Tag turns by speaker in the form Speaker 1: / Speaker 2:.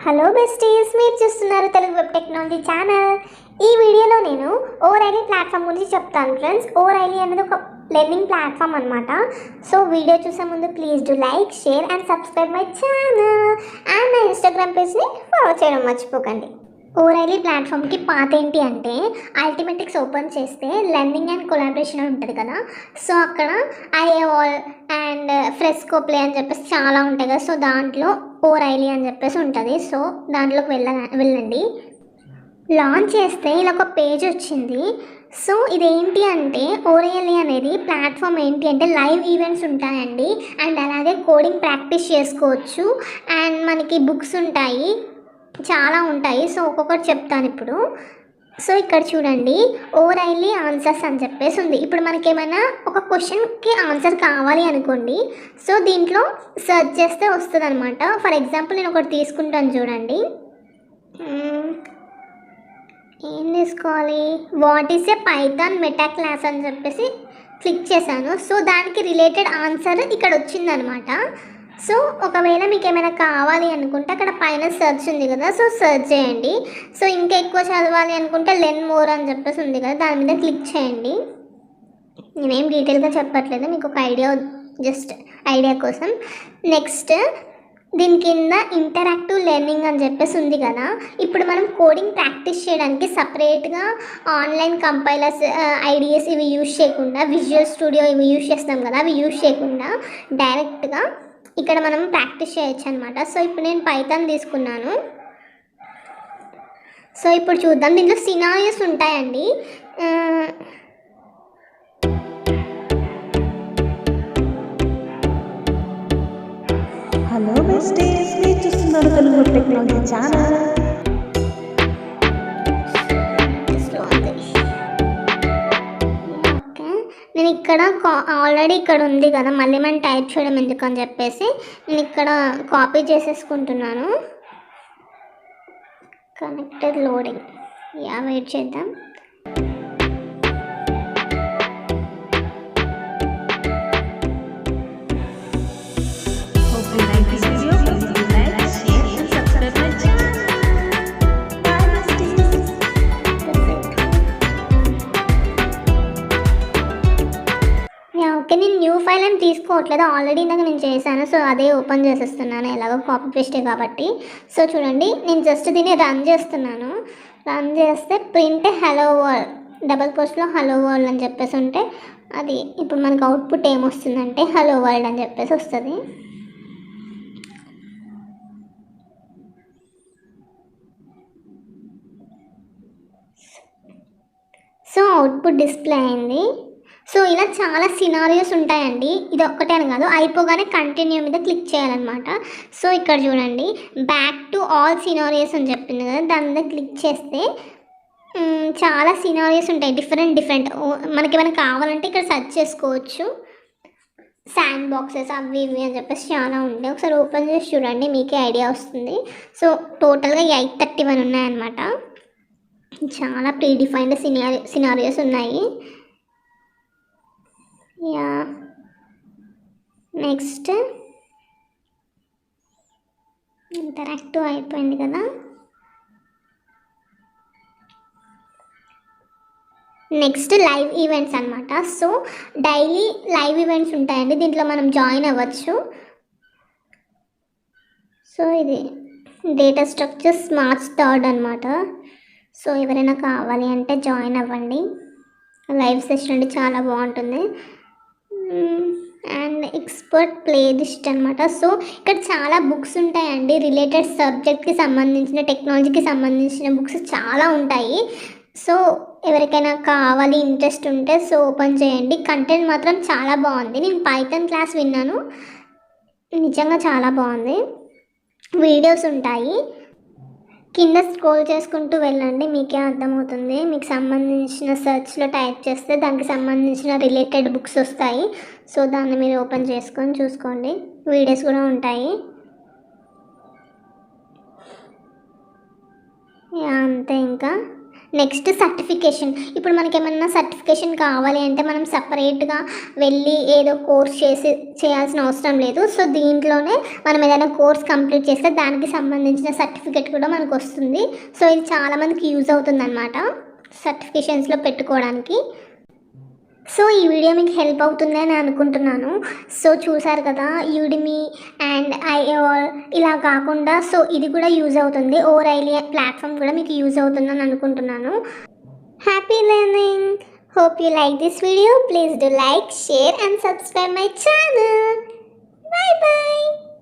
Speaker 1: Hello besties, మీరు చూస్తున్నారు Telugu web technology channel. ఈ వీడియోలో నేను ఓరైలీ ప్లాట్ఫామ్ గురించి చెప్తాను ఫ్రెండ్స్. ఓరైలీ అనేది ఒక లెర్నింగ్ ప్లాట్ఫామ్ అనమాట. సో వీడియో చూసే ముందు please do like, share and subscribe my channel and నా ఇన్స్టాగ్రామ్ పేజ్ని ఫాలో చేయడం మర్చిపోకండి. ఓరైలీ ప్లాట్ఫామ్కి పాత ఏంటి అంటే అల్టిమేటిక్స్ ఓపెన్ చేస్తే లెర్నింగ్ అండ్ కొలాబరేషన్ ఉంటుంది కదా. సో అక్కడ ఐఏవాల్ అండ్ ఫ్రెస్కో ప్లే అని చెప్పేసి చాలా ఉంటాయి కదా. సో దాంట్లో ఓరైలీ అని చెప్పేసి ఉంటుంది. సో దాంట్లోకి వెళ్ళండి. లాంచ్ చేస్తే ఇలా ఒక పేజ్ వచ్చింది. సో ఇదేంటి అంటే ఓరైలీ అనేది ప్లాట్ఫామ్ ఏంటి అంటే లైవ్ ఈవెంట్స్ ఉంటాయండి, అండ్ అలాగే కోడింగ్ ప్రాక్టీస్ చేసుకోవచ్చు, అండ్ మనకి బుక్స్ ఉంటాయి, చాలా ఉంటాయి. సో ఒక్కొక్కటి చెప్తాను ఇప్పుడు. సో ఇక్కడ చూడండి, ఓరైలీ ఆన్సర్స్ అని చెప్పేసి ఉంది. ఇప్పుడు మనకి ఏమైనా ఒక క్వశ్చన్కి ఆన్సర్ కావాలి అనుకోండి, సో దీంట్లో సెర్చ్ చేస్తే వస్తుంది అనమాట. ఫర్ ఎగ్జాంపుల్ నేను ఒకటి తీసుకుంటాను చూడండి. ఏం తీసుకోవాలి, what is a Python meta class అని చెప్పేసి క్లిక్ చేశాను. సో దానికి రిలేటెడ్ ఆన్సర్ ఇక్కడ వచ్చిందనమాట. సో ఒకవేళ మీకు ఏమైనా కావాలి అనుకుంటే అక్కడ పైన సెర్చ్ ఉంది కదా, సో సెర్చ్ చేయండి. సో ఇంకా ఎక్కువ చదవాలి అనుకుంటే లెర్న్ మోర్ అని చెప్పేసి ఉంది కదా, దాని మీద క్లిక్ చేయండి. నేనేం డీటెయిల్గా చెప్పట్లేదు, మీకు ఒక జస్ట్ ఐడియా కోసం. నెక్స్ట్ దీని కింద ఇంటరాక్టివ్ లెర్నింగ్ అని చెప్పేసి ఉంది కదా. ఇప్పుడు మనం కోడింగ్ ప్రాక్టీస్ చేయడానికి సపరేట్గా ఆన్లైన్ కంపైలర్స్, ఐడిఎస్ ఇవి యూజ్ చేయకుండా, విజువల్ స్టూడియో ఇవి యూజ్ చేస్తాం కదా, అవి యూజ్ చేయకుండా డైరెక్ట్గా ఇక్కడ మనం ప్రాక్టీస్ చేయొచ్చు అనమాట. సో ఇప్పుడు నేను పైథాన్ తీసుకున్నాను. సో ఇప్పుడు చూద్దాం, దీంట్లో సినారియోస్ ఉంటాయండి.
Speaker 2: హలో బెస్టీస్, మీరు చూస్తున్నారు తెలుగు టెక్నాలజీ ఛానల్.
Speaker 1: నేను ఇక్కడ ఆల్రెడీ ఇక్కడ ఉంది కదా, మళ్ళీ మనం టైప్ చేయడం ఎందుకని చెప్పేసి నేను ఇక్కడ కాపీ చేసేసుకుంటున్నాను. కనెక్టెడ్ లోడింగ్, వెయిట్ చేద్దాం. ఓకే, నేను న్యూ ఫైల్ అని తీసుకోవట్లేదు, ఆల్రెడీ ఇందాక నేను చేశాను. సో అదే ఓపెన్ చేసేస్తున్నాను, ఎలాగో కాపీ పేస్టే కాబట్టి. సో చూడండి, నేను జస్ట్ దీన్ని రన్ చేస్తున్నాను. రన్ చేస్తే ప్రింట్ హలో వరల్డ్, డబల్ కోస్ట్లో హలో వరల్డ్ అని చెప్పేసి ఉంటే అది ఇప్పుడు మనకు అవుట్పుట్ ఏమొస్తుందంటే హలో వరల్డ్ అని చెప్పేసి వస్తుంది. సో అవుట్పుట్ డిస్ప్లే అయింది. సో ఇలా చాలా సినారియోస్ ఉంటాయండి, ఇది ఒక్కటే అని కాదు. అయిపోగానే కంటిన్యూ మీద క్లిక్ చేయాలన్నమాట. సో ఇక్కడ చూడండి, బ్యాక్ టు ఆల్ సినారియోస్ అని చెప్పింది కదా, దాని మీద క్లిక్ చేస్తే చాలా సినారియోస్ ఉంటాయి, డిఫరెంట్ మనకి ఏమైనా కావాలంటే ఇక్కడ సెర్చ్ చేసుకోవచ్చు. శాండ్ బాక్సెస్ అవి ఇవి అని చెప్పేసి చాలా ఉంటాయి. ఒకసారి ఓపెన్ చేసి చూడండి, మీకే ఐడియా వస్తుంది. సో టోటల్గా 831 ఉన్నాయన్నమాట. చాలా ప్రీ డిఫైన్డ్ సినారియోస్ ఉన్నాయి. నెక్స్ట్ ఇంటరాక్టివ్ అయిపోయింది కదా. నెక్స్ట్ లైవ్ ఈవెంట్స్ అనమాట. సో డైలీ లైవ్ ఈవెంట్స్ ఉంటాయండి, దీంట్లో మనం జాయిన్ అవ్వచ్చు. సో ఇది డేటా స్ట్రక్చర్ స్మార్ట్ స్టార్ట్ అనమాట. సో ఎవరైనా కావాలి అంటే జాయిన్ అవ్వండి. లైవ్ సెషన్ అంటే చాలా బాగుంటుంది. అండ్ ఎక్స్పర్ట్ ప్లే లిస్ట్ అనమాట. సో ఇక్కడ చాలా బుక్స్ ఉంటాయండి, రిలేటెడ్ సబ్జెక్ట్కి సంబంధించిన, టెక్నాలజీకి సంబంధించిన బుక్స్ చాలా ఉంటాయి. సో ఎవరికైనా కావాలి, ఇంట్రెస్ట్ ఉంటే సో ఓపెన్ చేయండి. కంటెంట్ మాత్రం చాలా బాగుంది. నేను పైథాన్ క్లాస్ విన్నాను, నిజంగా చాలా బాగుంది. వీడియోస్ ఉంటాయి, కింద స్క్రోల్ చేసుకుంటూ వెళ్ళండి, మీకే అర్థమవుతుంది. మీకు సంబంధించిన సెర్చ్లో టైప్ చేస్తే దానికి సంబంధించిన రిలేటెడ్ బుక్స్ వస్తాయి. సో దాన్ని మీరు ఓపెన్ చేసుకొని చూసుకోండి, వీడియోస్ కూడా ఉంటాయి. అంతే. ఇంకా నెక్స్ట్ సర్టిఫికేషన్. ఇప్పుడు మనకి ఏమన్నా సర్టిఫికేషన్ కావాలి అంటే మనం సపరేట్గా వెళ్ళి ఏదో కోర్స్ చేయాల్సిన అవసరం లేదు. సో దీంట్లోనే మనం ఏదైనా కోర్స్ కంప్లీట్ చేస్తే దానికి సంబంధించిన సర్టిఫికేట్ కూడా మనకు వస్తుంది. సో ఇది చాలామందికి యూజ్ అవుతుందన్నమాట సర్టిఫికేషన్స్లో పెట్టుకోవడానికి. సో ఈ వీడియో మీకు హెల్ప్ అవుతుంది అని అనుకుంటున్నాను. సో చూసారు కదా, యూడిమి అండ్ ఇలా కాకుండా సో ఇది కూడా యూజ్ అవుతుంది. ఓరైలీ ప్లాట్ఫామ్ కూడా మీకు యూజ్ అవుతుందని అనుకుంటున్నాను. Happy learning. Hope you like this video. Please do like, share and subscribe my channel.